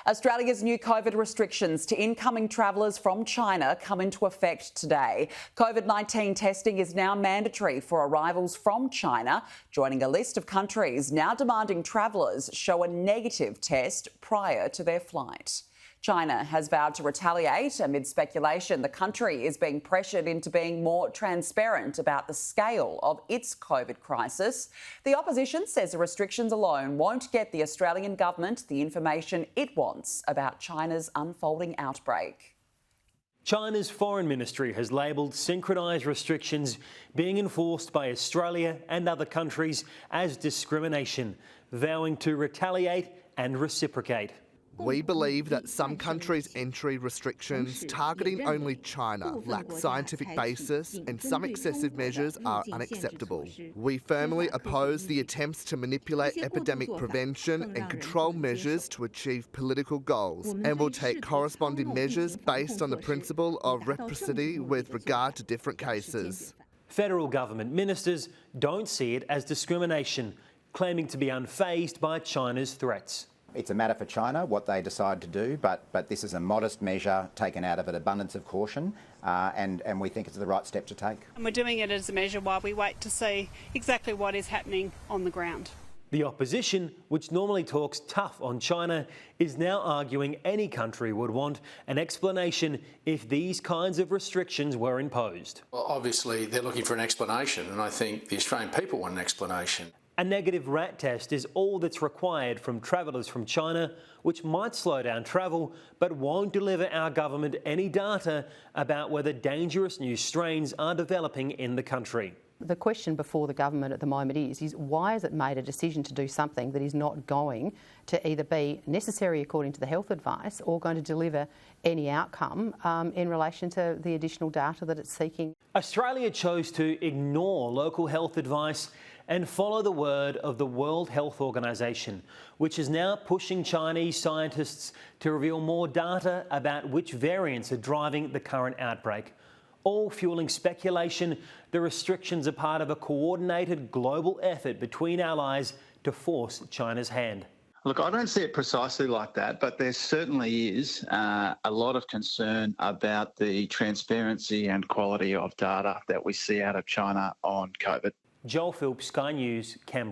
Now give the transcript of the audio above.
Australia's new COVID restrictions to incoming travellers from China come into effect today. COVID-19 testing is now mandatory for arrivals from China, joining a list of countries now demanding travellers show a negative test prior to their flight. China has vowed to retaliate amid speculation the country is being pressured into being more transparent about the scale of its COVID crisis. The opposition says the restrictions alone won't get the Australian government the information it wants about China's unfolding outbreak. China's foreign ministry has labelled synchronised restrictions being enforced by Australia and other countries as discrimination, vowing to retaliate and reciprocate. We believe that some countries' entry restrictions targeting only China lack scientific basis and some excessive measures are unacceptable. We firmly oppose the attempts to manipulate epidemic prevention and control measures to achieve political goals, and will take corresponding measures based on the principle of reciprocity with regard to different cases. Federal government ministers don't see it as discrimination, claiming to be unfazed by China's threats. It's a matter for China what they decide to do, but this is a modest measure taken out of an abundance of caution, and we think it's the right step to take. And we're doing it as a measure while we wait to see exactly what is happening on the ground. The opposition, which normally talks tough on China, is now arguing any country would want an explanation if these kinds of restrictions were imposed. Well, obviously they're looking for an explanation, and I think the Australian people want an explanation. A negative rat test is all that's required from travellers from China, which might slow down travel but won't deliver our government any data about whether dangerous new strains are developing in the country. The question before the government at the moment is why has it made a decision to do something that is not going to either be necessary according to the health advice or going to deliver any outcome in relation to the additional data that it's seeking? Australia chose to ignore local health advice and follow the word of the World Health Organization, which is now pushing Chinese scientists to reveal more data about which variants are driving the current outbreak. All fueling speculation, the restrictions are part of a coordinated global effort between allies to force China's hand. Look, I don't see it precisely like that, but there certainly is a lot of concern about the transparency and quality of data that we see out of China on COVID. Joel Phillips, Sky News, Canberra.